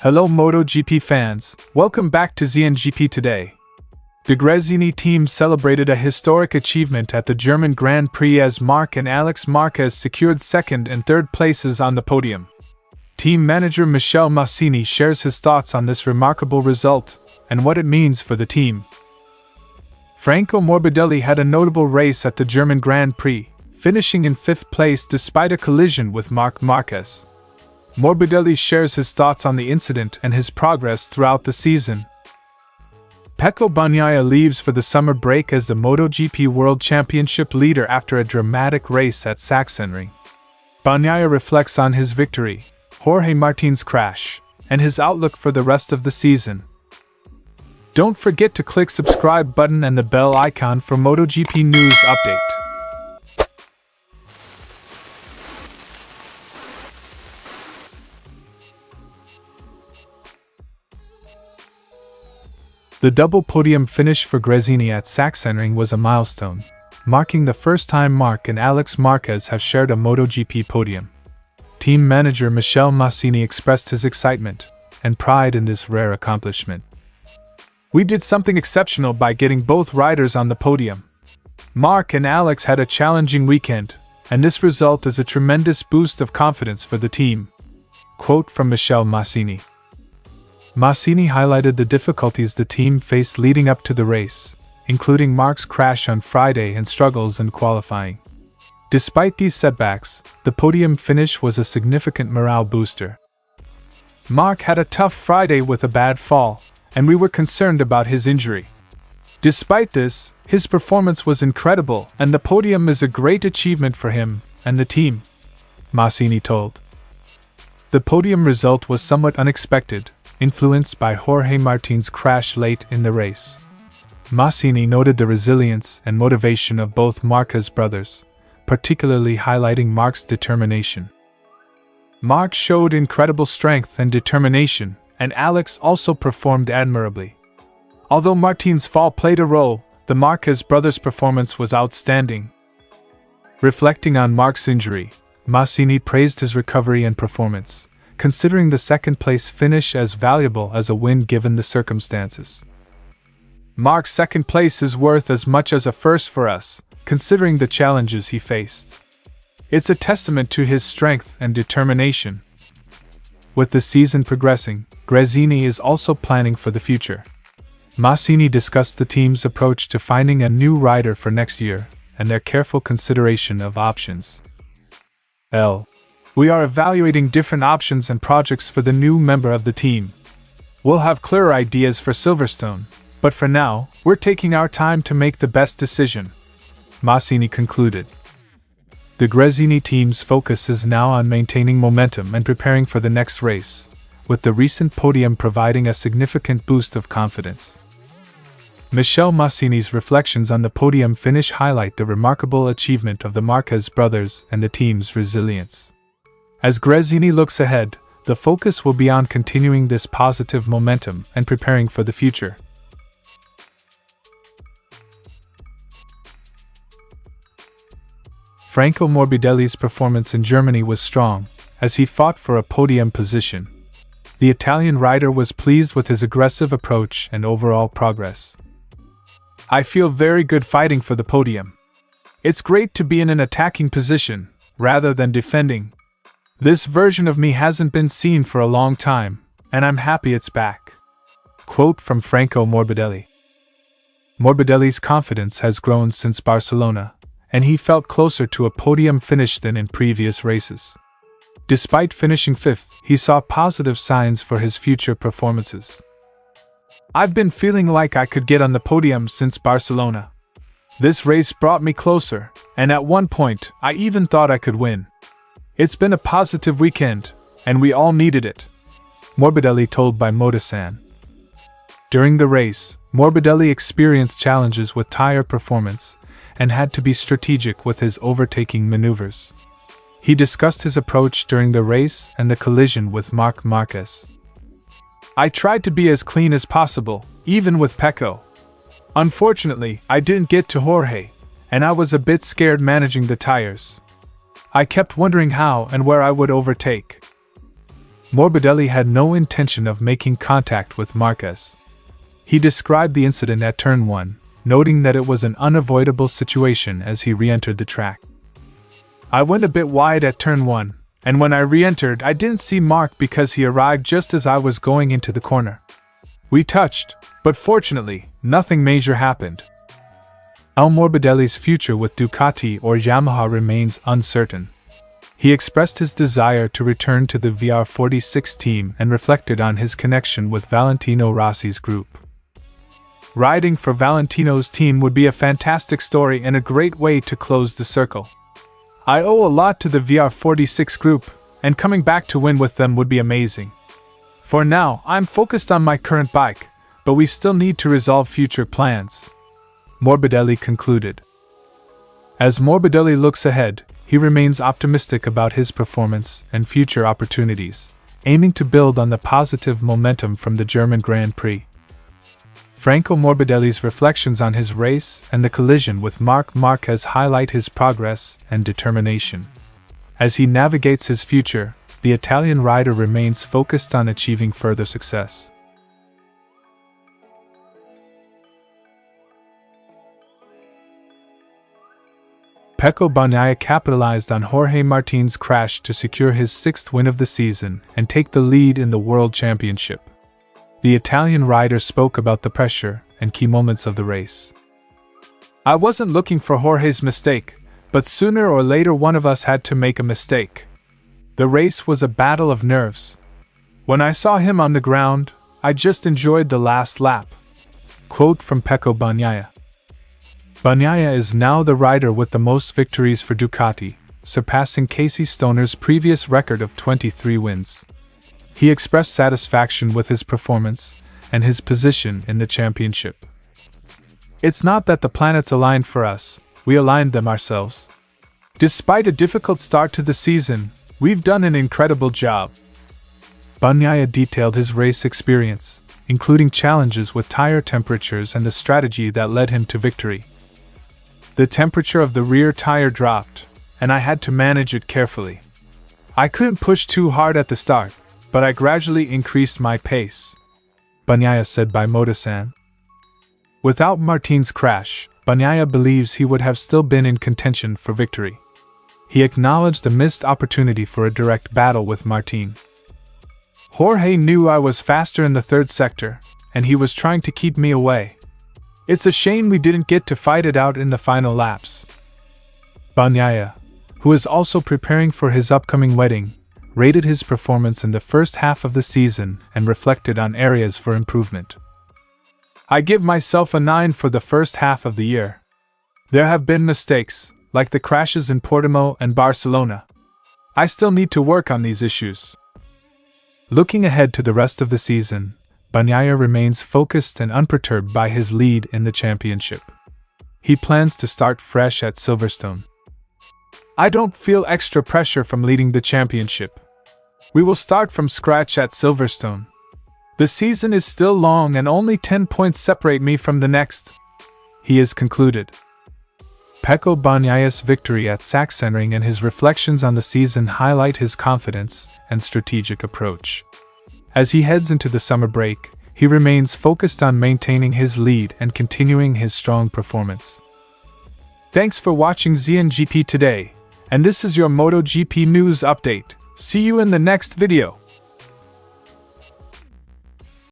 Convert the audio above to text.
Hello MotoGP fans, welcome back to ZNGP today. The Gresini team celebrated a historic achievement at the German Grand Prix as Marc and Alex Márquez secured second and third places on the podium. Team manager Michele Masini shares his thoughts on this remarkable result and what it means for the team. Franco Morbidelli had a notable race at the German Grand Prix, finishing in fifth place despite a collision with Marc Márquez. Morbidelli shares his thoughts on the incident and his progress throughout the season. Pecco Bagnaia leaves for the summer break as the MotoGP World Championship leader after a dramatic race at Sachsenring. Bagnaia reflects on his victory, Jorge Martín's crash, and his outlook for the rest of the season. Don't forget to click subscribe button and the bell icon for MotoGP news update. The double podium finish for Gresini at Sachsenring was a milestone, marking the first time Marc and Alex Márquez have shared a MotoGP podium. Team manager Michele Masini expressed his excitement and pride in this rare accomplishment. "We did something exceptional by getting both riders on the podium. Marc and Alex had a challenging weekend, and this result is a tremendous boost of confidence for the team." Quote from Michele Masini. Masini highlighted the difficulties the team faced leading up to the race, including Marc's crash on Friday and struggles in qualifying. Despite these setbacks, the podium finish was a significant morale booster. Marc had a tough Friday with a bad fall, and we were concerned about his injury. Despite this, his performance was incredible, and the podium is a great achievement for him and the team, Masini told. The podium result was somewhat unexpected, influenced by Jorge Martín's crash late in the race. Masini noted the resilience and motivation of both Márquez brothers, particularly highlighting Marc's determination. Marc showed incredible strength and determination, and Alex also performed admirably. Although Martín's fall played a role, the Márquez brothers' performance was outstanding. Reflecting on Marc's injury, Masini praised his recovery and performance, considering the second-place finish as valuable as a win given the circumstances. "Marc's second place is worth as much as a first for us, considering the challenges he faced. It's a testament to his strength and determination." With the season progressing, Gresini is also planning for the future. Masini discussed the team's approach to finding a new rider for next year and their careful consideration of options. "We are evaluating different options and projects for the new member of the team. We'll have clearer ideas for Silverstone, but for now, we're taking our time to make the best decision," Masini concluded. The Gresini team's focus is now on maintaining momentum and preparing for the next race, with the recent podium providing a significant boost of confidence. Michele Masini's reflections on the podium finish highlight the remarkable achievement of the Márquez brothers and the team's resilience. As Gresini looks ahead, the focus will be on continuing this positive momentum and preparing for the future. Franco Morbidelli's performance in Germany was strong, as he fought for a podium position. The Italian rider was pleased with his aggressive approach and overall progress. "I feel very good fighting for the podium. It's great to be in an attacking position, rather than defending. This version of me hasn't been seen for a long time, and I'm happy it's back." Quote from Franco Morbidelli. Morbidelli's confidence has grown since Barcelona, and he felt closer to a podium finish than in previous races. Despite finishing fifth, he saw positive signs for his future performances. "I've been feeling like I could get on the podium since Barcelona. This race brought me closer, and at one point, I even thought I could win. It's been a positive weekend, and we all needed it," Morbidelli told by Motosan. During the race, Morbidelli experienced challenges with tire performance and had to be strategic with his overtaking maneuvers. He discussed his approach during the race and the collision with Marc Márquez. "I tried to be as clean as possible, even with Pecco. Unfortunately, I didn't get to Jorge, and I was a bit scared managing the tires. I kept wondering how and where I would overtake." Morbidelli had no intention of making contact with Marquez. He described the incident at turn 1, noting that it was an unavoidable situation as he re-entered the track. "I went a bit wide at turn 1, and when I re-entered I didn't see Marc because he arrived just as I was going into the corner. We touched, but fortunately, nothing major happened." Morbidelli's future with Ducati or Yamaha remains uncertain. He expressed his desire to return to the VR46 team and reflected on his connection with Valentino Rossi's group. "Riding for Valentino's team would be a fantastic story and a great way to close the circle. I owe a lot to the VR46 group, and coming back to win with them would be amazing. For now, I'm focused on my current bike, but we still need to resolve future plans," Morbidelli concluded. As Morbidelli looks ahead, he remains optimistic about his performance and future opportunities, aiming to build on the positive momentum from the German Grand Prix. Franco Morbidelli's reflections on his race and the collision with Marc Márquez highlight his progress and determination. As he navigates his future, the Italian rider remains focused on achieving further success. Pecco Bagnaia capitalized on Jorge Martín's crash to secure his 6th win of the season and take the lead in the World Championship. The Italian rider spoke about the pressure and key moments of the race. "I wasn't looking for Jorge's mistake, but sooner or later one of us had to make a mistake. The race was a battle of nerves. When I saw him on the ground, I just enjoyed the last lap." Quote from Pecco Bagnaia. Bagnaia is now the rider with the most victories for Ducati, surpassing Casey Stoner's previous record of 23 wins. He expressed satisfaction with his performance and his position in the championship. "It's not that the planets aligned for us, we aligned them ourselves. Despite a difficult start to the season, we've done an incredible job." Bagnaia detailed his race experience, including challenges with tire temperatures and the strategy that led him to victory. "The temperature of the rear tire dropped, and I had to manage it carefully. I couldn't push too hard at the start, but I gradually increased my pace," Bagnaia said by Motosan. Without Martín's crash, Bagnaia believes he would have still been in contention for victory. He acknowledged a missed opportunity for a direct battle with Martín. "Jorge knew I was faster in the 3rd sector, and he was trying to keep me away. It's a shame we didn't get to fight it out in the final laps." Bagnaia, who is also preparing for his upcoming wedding, rated his performance in the first half of the season and reflected on areas for improvement. "I give myself a 9 for the first half of the year. There have been mistakes, like the crashes in Portimao and Barcelona. I still need to work on these issues." Looking ahead to the rest of the season, Bagnaia remains focused and unperturbed by his lead in the championship. He plans to start fresh at Silverstone. "I don't feel extra pressure from leading the championship. We will start from scratch at Silverstone. The season is still long and only 10 points separate me from the next," he has concluded. Pecco Bagnaia's victory at Sachsenring and his reflections on the season highlight his confidence and strategic approach. As he heads into the summer break, he remains focused on maintaining his lead and continuing his strong performance. Thanks for watching ZNGP today, and this is your MotoGP news update. See you in the next video.